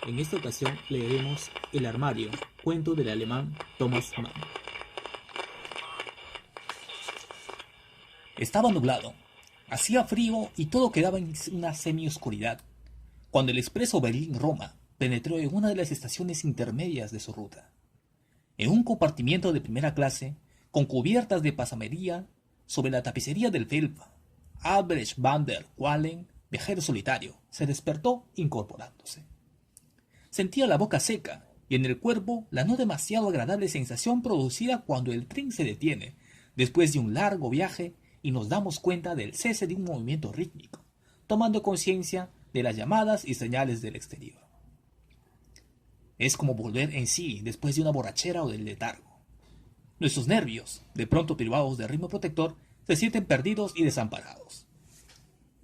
En esta ocasión leeremos El armario, cuento del alemán Thomas Mann. Estaba nublado, hacía frío y todo quedaba en una semioscuridad, cuando el expreso Berlín-Roma penetró en una de las estaciones intermedias de su ruta. En un compartimiento de primera clase, con cubiertas de pasamería, sobre la tapicería del Felpa, Albrecht van der Wallen, viajero solitario, se despertó incorporándose. Sentía la boca seca y en el cuerpo la no demasiado agradable sensación producida cuando el tren se detiene después de un largo viaje y nos damos cuenta del cese de un movimiento rítmico, tomando conciencia de las llamadas y señales del exterior. Es como volver en sí después de una borrachera o del letargo. Nuestros nervios, de pronto privados de ritmo protector, se sienten perdidos y desamparados.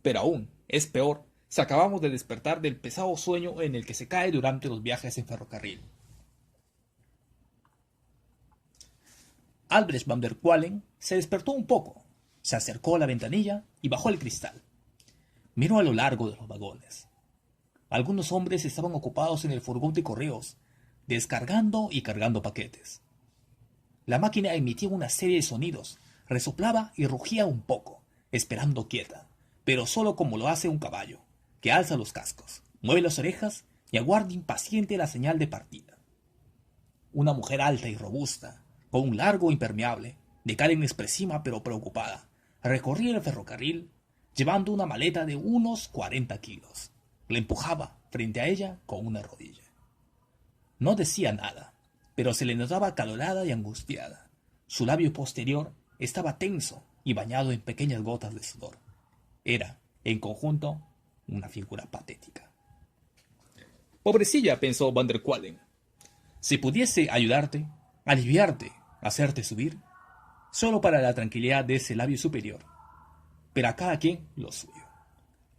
Pero aún, es peor, si acabamos de despertar del pesado sueño en el que se cae durante los viajes en ferrocarril. Albrecht van der Wallen se despertó un poco, se acercó a la ventanilla y bajó el cristal. Miró a lo largo de los vagones. Algunos hombres estaban ocupados en el furgón de correos, descargando y cargando paquetes. La máquina emitía una serie de sonidos, resoplaba y rugía un poco, esperando quieta, pero solo como lo hace un caballo, que alza los cascos, mueve las orejas y aguarda impaciente la señal de partida. Una mujer alta y robusta, con un largo impermeable, de cara inexpresiva pero preocupada, recorría el ferrocarril llevando una maleta de unos 40 kilos. La empujaba frente a ella con una rodilla. No decía nada, pero se le notaba acalorada y angustiada. Su labio posterior estaba tenso y bañado en pequeñas gotas de sudor. Era, en conjunto, una figura patética. Pobrecilla, pensó van der Wallen. Si pudiese ayudarte, aliviarte, hacerte subir, solo para la tranquilidad de ese labio superior. Pero a cada quien lo suyo.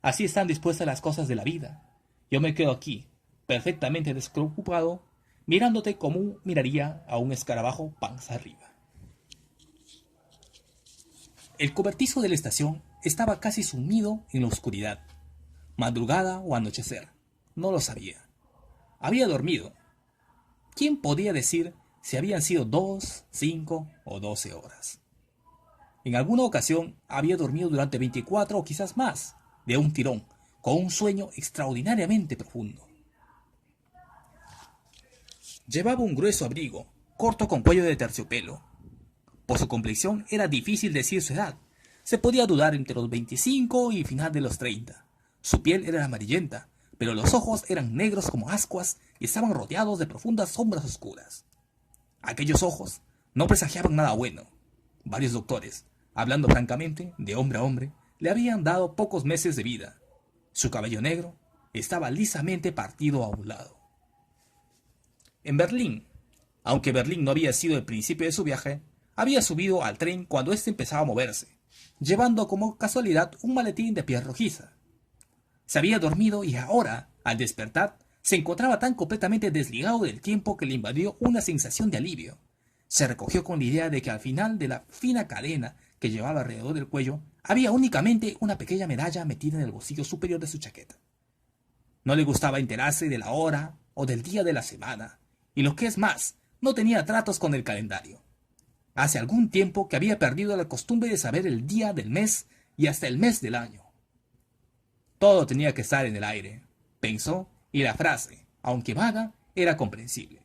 Así están dispuestas las cosas de la vida. Yo me quedo aquí, perfectamente despreocupado, mirándote como miraría a un escarabajo panza arriba. El cobertizo de la estación estaba casi sumido en la oscuridad. Madrugada o anochecer, no lo sabía. Había dormido. ¿Quién podía decir si habían sido 2, 5 o 12 horas? En alguna ocasión había dormido durante 24 o quizás más, de un tirón, con un sueño extraordinariamente profundo. Llevaba un grueso abrigo, corto con cuello de terciopelo. Por su complexión era difícil decir su edad. Se podía dudar entre los 25 y final de los 30. Su piel era amarillenta, pero los ojos eran negros como ascuas y estaban rodeados de profundas sombras oscuras. Aquellos ojos no presagiaban nada bueno. Varios doctores, hablando francamente, de hombre a hombre, le habían dado pocos meses de vida. Su cabello negro estaba lisamente partido a un lado. En Berlín, aunque Berlín no había sido el principio de su viaje, había subido al tren cuando éste empezaba a moverse, llevando como casualidad un maletín de piel rojiza. Se había dormido y ahora, al despertar, se encontraba tan completamente desligado del tiempo que le invadió una sensación de alivio. Se recogió con la idea de que al final de la fina cadena que llevaba alrededor del cuello había únicamente una pequeña medalla metida en el bolsillo superior de su chaqueta. No le gustaba enterarse de la hora o del día de la semana, y lo que es más, no tenía tratos con el calendario. Hace algún tiempo que había perdido la costumbre de saber el día del mes y hasta el mes del año. Todo tenía que estar en el aire, pensó, y la frase, aunque vaga, era comprensible.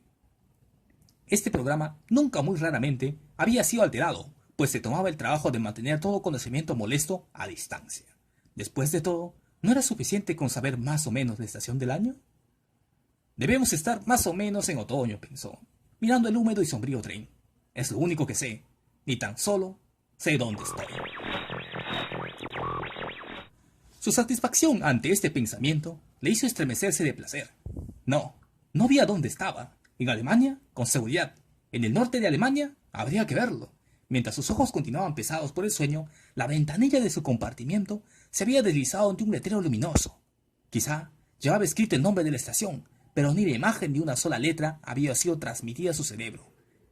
Este programa, nunca muy raramente, había sido alterado, pues se tomaba el trabajo de mantener todo conocimiento molesto a distancia. Después de todo, ¿no era suficiente con saber más o menos la estación del año? Debemos estar más o menos en otoño, pensó, mirando el húmedo y sombrío tren. Es lo único que sé, ni tan solo sé dónde estoy. Su satisfacción ante este pensamiento le hizo estremecerse de placer. No vi a dónde estaba. En Alemania, con seguridad. En el norte de Alemania, habría que verlo. Mientras sus ojos continuaban pesados por el sueño, la ventanilla de su compartimiento se había deslizado ante un letrero luminoso. Quizá llevaba escrito el nombre de la estación, pero ni la imagen de una sola letra había sido transmitida a su cerebro.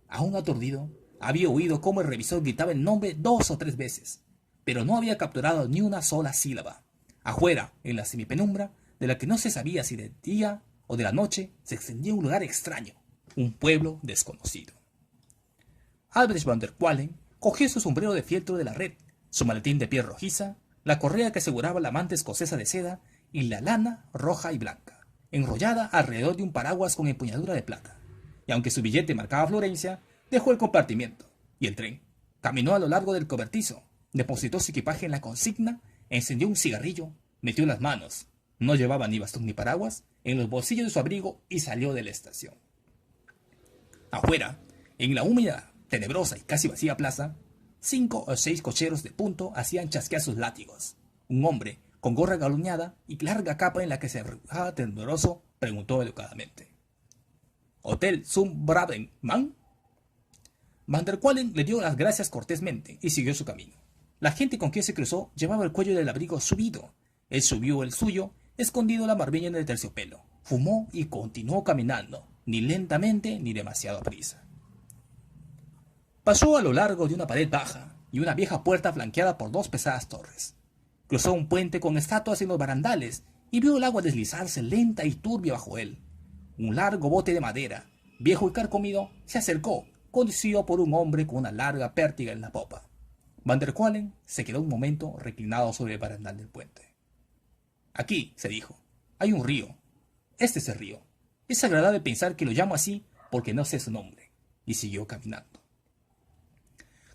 Aún aturdido, había oído cómo el revisor gritaba el nombre 2 o 3 veces, pero no había capturado ni una sola sílaba. Afuera, en la semipenumbra, de la que no se sabía si de día o de la noche se extendía un lugar extraño, un pueblo desconocido. Albrecht van der Qualen cogió su sombrero de fieltro de la red, su maletín de piel rojiza, la correa que aseguraba la manta escocesa de seda y la lana roja y blanca, enrollada alrededor de un paraguas con empuñadura de plata. Y aunque su billete marcaba Florencia, dejó el compartimiento y el tren. Caminó a lo largo del cobertizo, depositó su equipaje en la consigna, encendió un cigarrillo, metió las manos, no llevaba ni bastón ni paraguas, en los bolsillos de su abrigo y salió de la estación. Afuera, en la húmeda, tenebrosa y casi vacía plaza, 5 o 6 cocheros de punto hacían chasquear sus látigos. Un hombre, con gorra galoneada y larga capa en la que se arrugaba tembloroso, preguntó educadamente: ¿Hotel zum Bravenmann? Van der Qualen le dio las gracias cortésmente y siguió su camino. La gente con quien se cruzó llevaba el cuello del abrigo subido. Él subió el suyo, escondido la barbilla en el terciopelo. Fumó y continuó caminando, ni lentamente ni demasiado aprisa. Pasó a lo largo de una pared baja y una vieja puerta flanqueada por 2 pesadas torres. Cruzó un puente con estatuas en los barandales y vio el agua deslizarse lenta y turbia bajo él. Un largo bote de madera, viejo y carcomido, se acercó, conducido por un hombre con una larga pértiga en la popa. Van der Qualen se quedó un momento reclinado sobre el barandal del puente. Aquí, se dijo, hay un río. Este es el río. Es agradable pensar que lo llamo así porque no sé su nombre. Y siguió caminando.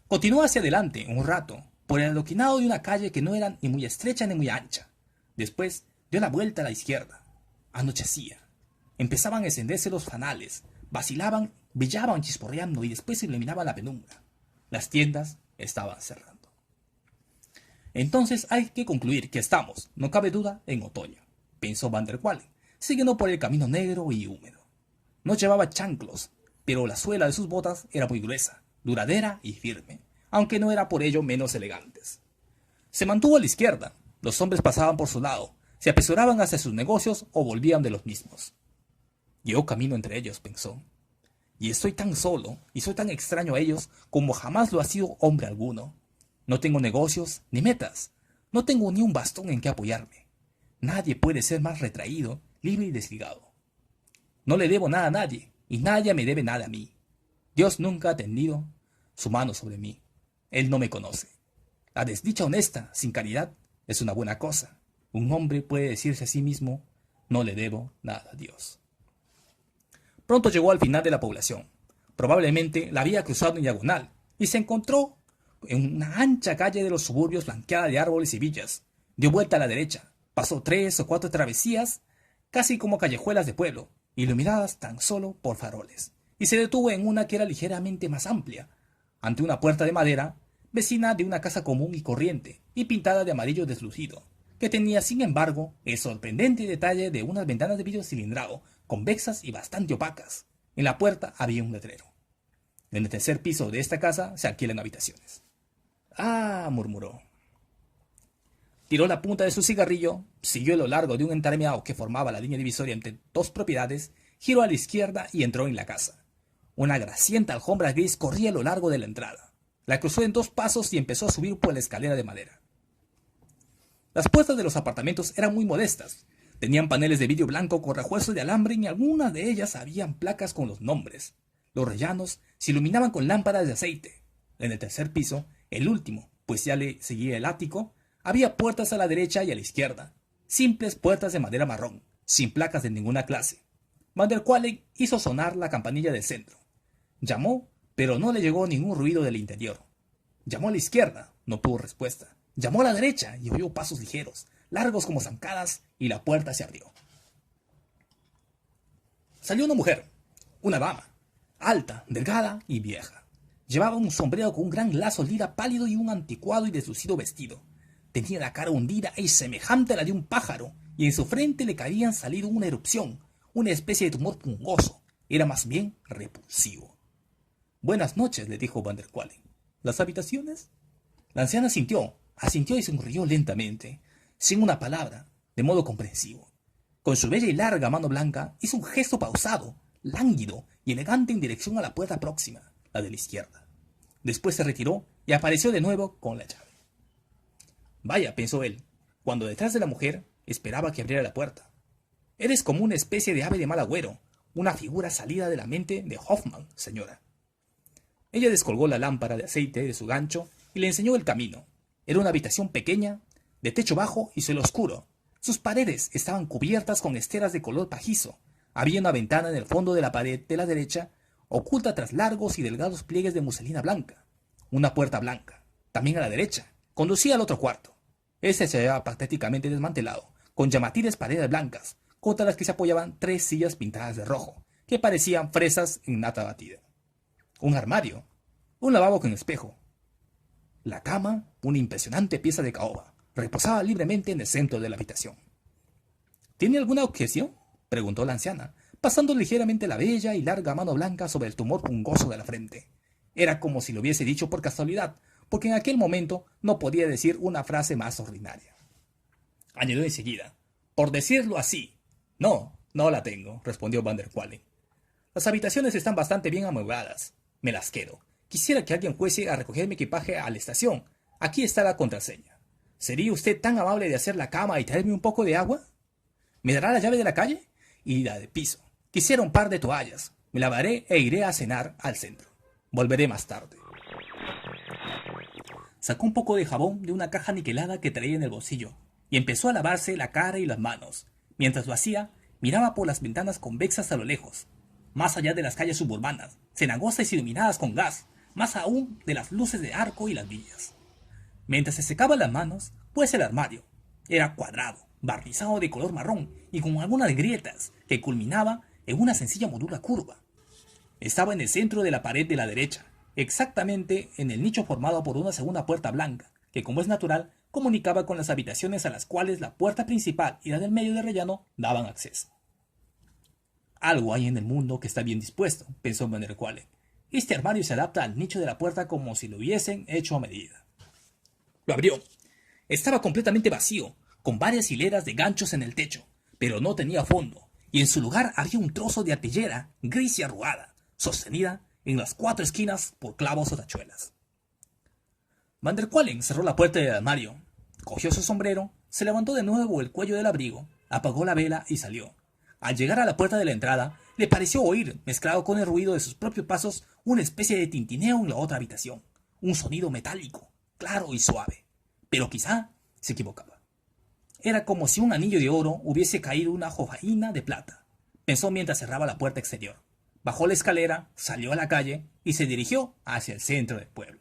Continuó hacia adelante un rato, por el adoquinado de una calle que no era ni muy estrecha ni muy ancha. Después dio la vuelta a la izquierda. Anochecía. Empezaban a encenderse los fanales, vacilaban, brillaban chisporreando y después se iluminaba la penumbra. Las tiendas estaban cerrando. Entonces hay que concluir que estamos, no cabe duda, en otoño, pensó Van der Qualen, siguiendo por el camino negro y húmedo. No llevaba chanclos, pero la suela de sus botas era muy gruesa, duradera y firme, aunque no era por ello menos elegantes. Se mantuvo a la izquierda. Los hombres pasaban por su lado, se apresuraban hacia sus negocios o volvían de los mismos. Yo camino entre ellos, pensó, y estoy tan solo y soy tan extraño a ellos como jamás lo ha sido hombre alguno. No tengo negocios ni metas, no tengo ni un bastón en que apoyarme. Nadie puede ser más retraído, libre y desligado. No le debo nada a nadie, y nadie me debe nada a mí. Dios nunca ha tendido su mano sobre mí. Él no me conoce. La desdicha honesta, sin caridad, es una buena cosa. Un hombre puede decirse a sí mismo: no le debo nada a Dios. Pronto llegó al final de la población. Probablemente la había cruzado en diagonal y se encontró en una ancha calle de los suburbios flanqueada de árboles y villas. Dio vuelta a la derecha, pasó 3 o 4 travesías, casi como callejuelas de pueblo, iluminadas tan solo por faroles, y se detuvo en una que era ligeramente más amplia, ante una puerta de madera, vecina de una casa común y corriente, y pintada de amarillo deslucido, que tenía sin embargo el sorprendente detalle de unas ventanas de vidrio cilindrado, convexas y bastante opacas. En la puerta había un letrero: en el tercer piso de esta casa se alquilan habitaciones. «Ah», murmuró. Tiró la punta de su cigarrillo, siguió a lo largo de un entarmeado que formaba la línea divisoria entre 2 propiedades, giró a la izquierda y entró en la casa. Una grasienta alfombra gris corría a lo largo de la entrada. La cruzó en 2 pasos y empezó a subir por la escalera de madera. Las puertas de los apartamentos eran muy modestas. Tenían paneles de vidrio blanco con refuerzos de alambre y en algunas de ellas habían placas con los nombres. Los rellanos se iluminaban con lámparas de aceite. En el tercer piso, el último, pues ya le seguía el ático, había puertas a la derecha y a la izquierda, simples puertas de madera marrón, sin placas de ninguna clase. Van der Qualen hizo sonar la campanilla del centro. Llamó, pero no le llegó ningún ruido del interior. Llamó a la izquierda, no tuvo respuesta. Llamó a la derecha y oyó pasos ligeros, largos como zancadas, y la puerta se abrió. Salió una mujer, una dama, alta, delgada y vieja. Llevaba un sombrero con un gran lazo lila pálido y un anticuado y deslucido vestido. Tenía la cara hundida y semejante a la de un pájaro, y en su frente le habían salido una erupción, una especie de tumor pungoso. Era más bien repulsivo. «Buenas noches», le dijo Van der Qualen. «¿Las habitaciones?» La anciana asintió y sonrió lentamente, sin una palabra, de modo comprensivo. Con su bella y larga mano blanca hizo un gesto pausado, lánguido y elegante en dirección a la puerta próxima, la de la izquierda. Después se retiró y apareció de nuevo con la llave. «Vaya», pensó él, cuando detrás de la mujer esperaba que abriera la puerta. Eres como una especie de ave de mal agüero, una figura salida de la mente de Hoffman, señora. Ella descolgó la lámpara de aceite de su gancho y le enseñó el camino. Era una habitación pequeña, de techo bajo y suelo oscuro. Sus paredes estaban cubiertas con esteras de color pajizo. Había una ventana en el fondo de la pared de la derecha, oculta tras largos y delgados pliegues de muselina blanca. Una puerta blanca, también a la derecha, conducía al otro cuarto. Este se hallaba patéticamente desmantelado, con llamativas paredes blancas, contra las que se apoyaban 3 sillas pintadas de rojo, que parecían fresas en nata batida. Un armario, un lavabo con espejo. La cama, una impresionante pieza de caoba, reposaba libremente en el centro de la habitación. ¿Tiene alguna objeción?, preguntó la anciana, pasando ligeramente la bella y larga mano blanca sobre el tumor pungoso de la frente. Era como si lo hubiese dicho por casualidad, porque en aquel momento no podía decir una frase más ordinaria. Añadió enseguida, por decirlo así. No, no la tengo, respondió Van der Qualen. Las habitaciones están bastante bien amuebladas. Me las quedo. Quisiera que alguien fuese a recoger mi equipaje a la estación. Aquí está la contraseña. ¿Sería usted tan amable de hacer la cama y traerme un poco de agua? ¿Me dará la llave de la calle? Y la de piso. Quisiera un par de toallas. Me lavaré e iré a cenar al centro. Volveré más tarde. Sacó un poco de jabón de una caja niquelada que traía en el bolsillo y empezó a lavarse la cara y las manos. Mientras lo hacía, miraba por las ventanas convexas a lo lejos, más allá de las calles suburbanas, cenagosas y iluminadas con gas, más aún de las luces de arco y las villas. Mientras se secaba las manos, pues el armario era cuadrado, barnizado de color marrón y con algunas grietas que culminaba en una sencilla moldura curva. Estaba en el centro de la pared de la derecha, exactamente en el nicho formado por una segunda puerta blanca, que como es natural, comunicaba con las habitaciones a las cuales la puerta principal y la del medio de rellano daban acceso. Algo hay en el mundo que está bien dispuesto, pensó Van der Qualen. Este armario se adapta al nicho de la puerta como si lo hubiesen hecho a medida. Lo abrió. Estaba completamente vacío, con varias hileras de ganchos en el techo, pero no tenía fondo, y en su lugar había un trozo de arpillera gris y arrugada, sostenida en las 4 esquinas por clavos o tachuelas. Van der Qualen cerró la puerta del armario, cogió su sombrero, se levantó de nuevo el cuello del abrigo, apagó la vela y salió. Al llegar a la puerta de la entrada, le pareció oír, mezclado con el ruido de sus propios pasos, una especie de tintineo en la otra habitación, un sonido metálico, claro y suave, pero quizá se equivocaba. Era como si un anillo de oro hubiese caído una jofaina de plata, pensó mientras cerraba la puerta exterior. Bajó la escalera, salió a la calle y se dirigió hacia el centro del pueblo.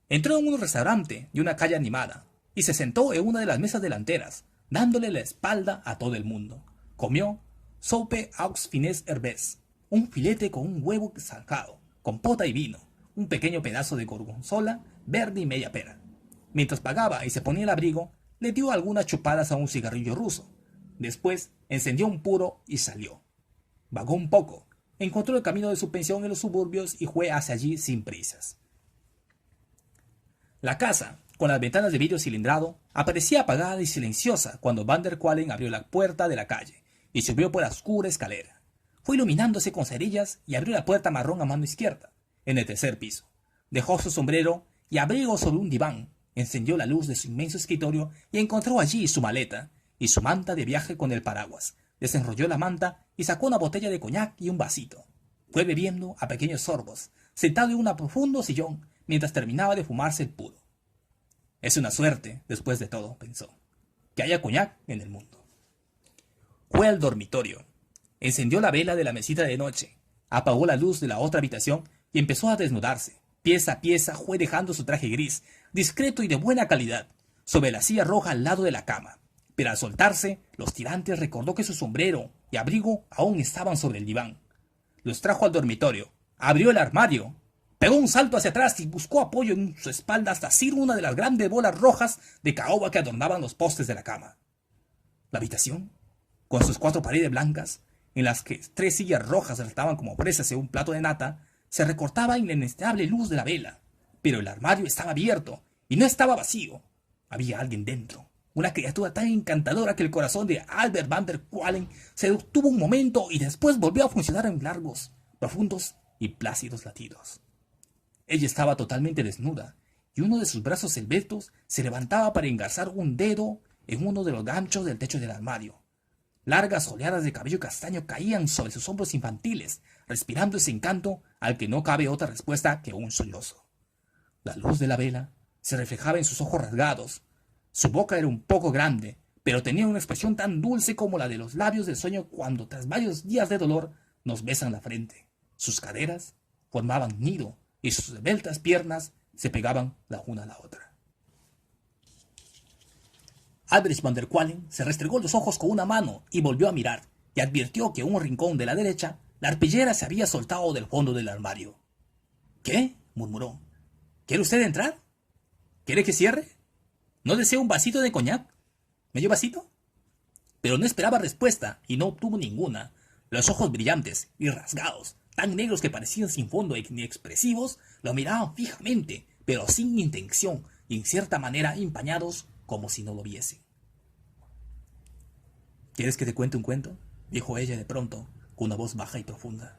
Entró en un restaurante de una calle animada y se sentó en una de las mesas delanteras, dándole la espalda a todo el mundo. Comió soupe aux fines herbes, un filete con un huevo zancado, compota y vino, un pequeño pedazo de gorgonzola verde y media pera. Mientras pagaba y se ponía el abrigo, le dio algunas chupadas a un cigarrillo ruso. Después encendió un puro y salió. Vagó un poco, encontró el camino de su pensión en los suburbios y fue hacia allí sin prisas. La casa, con las ventanas de vidrio cilindrado, aparecía apagada y silenciosa cuando Van der Qualen abrió la puerta de la calle y subió por la oscura escalera. Fue iluminándose con cerillas y abrió la puerta marrón a mano izquierda, en el tercer piso. Dejó su sombrero y abrigo sobre un diván, encendió la luz de su inmenso escritorio y encontró allí su maleta y su manta de viaje con el paraguas. Desenrolló la manta y sacó una botella de coñac y un vasito. Fue bebiendo a pequeños sorbos, sentado en un profundo sillón, mientras terminaba de fumarse el puro. Es una suerte, después de todo, pensó, que haya coñac en el mundo. Fue al dormitorio, encendió la vela de la mesita de noche, apagó la luz de la otra habitación y empezó a desnudarse. Pieza a pieza fue dejando su traje gris, discreto y de buena calidad, sobre la silla roja al lado de la cama. Pero al soltarse los tirantes recordó que su sombrero y abrigo aún estaban sobre el diván. Los trajo al dormitorio, abrió el armario, pegó un salto hacia atrás y buscó apoyo en su espalda hasta asir una de las grandes bolas rojas de caoba que adornaban los postes de la cama. La habitación, con sus 4 paredes blancas, en las que 3 sillas rojas saltaban como presas en un plato de nata, se recortaba en la inestable luz de la vela. Pero el armario estaba abierto y no estaba vacío. Había alguien dentro, una criatura tan encantadora que el corazón de Albert Van der Qualen se detuvo un momento y después volvió a funcionar en largos, profundos y plácidos latidos. Ella estaba totalmente desnuda y uno de sus brazos esbeltos se levantaba para engarzar un dedo en uno de los ganchos del techo del armario. Largas oleadas de cabello castaño caían sobre sus hombros infantiles, respirando ese encanto al que no cabe otra respuesta que un sollozo. La luz de la vela se reflejaba en sus ojos rasgados. Su boca era un poco grande, pero tenía una expresión tan dulce como la de los labios del sueño cuando, tras varios días de dolor, nos besan la frente. Sus caderas formaban nido y sus esbeltas piernas se pegaban la una a la otra. Albrecht van der Qualen se restregó los ojos con una mano y volvió a mirar, y advirtió que en un rincón de la derecha la arpillera se había soltado del fondo del armario. ¿Qué? Murmuró. ¿Quiere usted entrar? ¿Quiere que cierre? ¿No desea un vasito de coñac? ¿Medio vasito? Pero no esperaba respuesta y no obtuvo ninguna. Los ojos brillantes y rasgados, tan negros que parecían sin fondo e inexpresivos, lo miraban fijamente, pero sin intención y en cierta manera empañados como si no lo viesen. ¿Quieres que te cuente un cuento?, dijo ella de pronto, con una voz baja y profunda.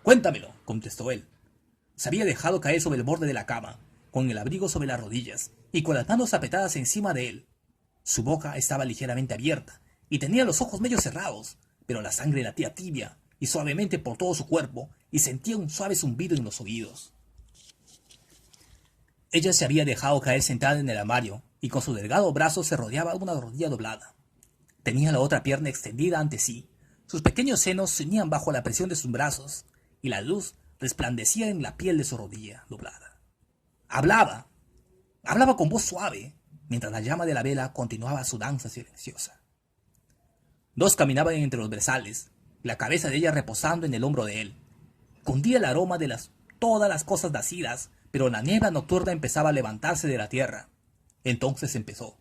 Cuéntamelo, contestó él. Se había dejado caer sobre el borde de la cama, con el abrigo sobre las rodillas y con las manos apretadas encima de él. Su boca estaba ligeramente abierta y tenía los ojos medio cerrados, pero la sangre latía tibia y suavemente por todo su cuerpo y sentía un suave zumbido en los oídos. Ella se había dejado caer sentada en el armario y con su delgado brazo se rodeaba una rodilla doblada. Tenía la otra pierna extendida ante sí. Sus pequeños senos se unían bajo la presión de sus brazos y la luz resplandecía en la piel de su rodilla doblada. Hablaba con voz suave, mientras la llama de la vela continuaba su danza silenciosa. Dos caminaban entre los brezales, la cabeza de ella reposando en el hombro de él. Cundía el aroma de todas las cosas nacidas, pero la niebla nocturna empezaba a levantarse de la tierra. Entonces empezó,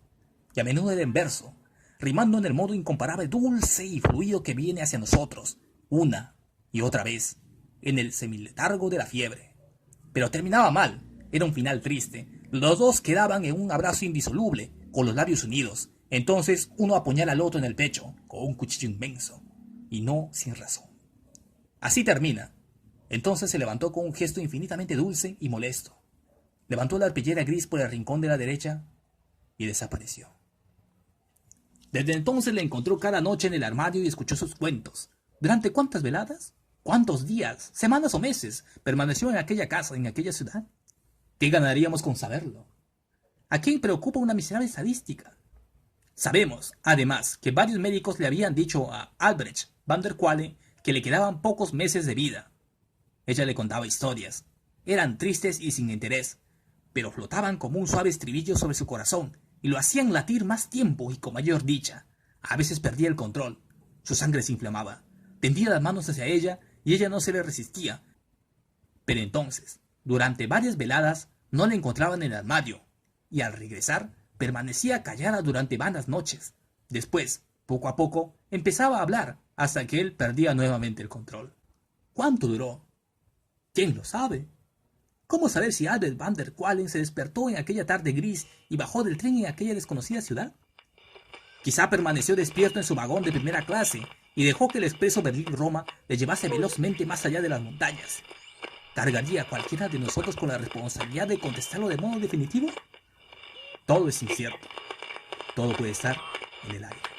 y a menudo era en verso, rimando en el modo incomparable, dulce y fluido que viene hacia nosotros, una y otra vez, en el semiletargo de la fiebre. Pero terminaba mal, era un final triste. Los dos quedaban en un abrazo indisoluble, con los labios unidos. Entonces uno apuñala al otro en el pecho, con un cuchillo inmenso, y no sin razón. Así termina. Entonces se levantó con un gesto infinitamente dulce y molesto. Levantó la arpillera gris por el rincón de la derecha y desapareció. Desde entonces le encontró cada noche en el armario y escuchó sus cuentos. ¿Durante cuántas veladas? ¿Cuántos días, semanas o meses permaneció en aquella casa, en aquella ciudad? ¿Qué ganaríamos con saberlo? ¿A quién preocupa una miserable estadística? Sabemos, además, que varios médicos le habían dicho a Albrecht van der Qualen que le quedaban pocos meses de vida. Ella le contaba historias. Eran tristes y sin interés, pero flotaban como un suave estribillo sobre su corazón y lo hacían latir más tiempo y con mayor dicha. A veces perdía el control. Su sangre se inflamaba. Tendía las manos hacia ella y ella no se le resistía. Pero entonces, durante varias veladas, no la encontraban en el armario, y al regresar, permanecía callada durante varias noches. Después, poco a poco, empezaba a hablar, hasta que él perdía nuevamente el control. ¿Cuánto duró? ¿Quién lo sabe? ¿Cómo saber si Albrecht van der Qualen se despertó en aquella tarde gris y bajó del tren en aquella desconocida ciudad? Quizá permaneció despierto en su vagón de primera clase y dejó que el expreso Berlín-Roma le llevase velozmente más allá de las montañas. ¿Cargaría cualquiera de nosotros con la responsabilidad de contestarlo de modo definitivo? Todo es incierto. Todo puede estar en el aire.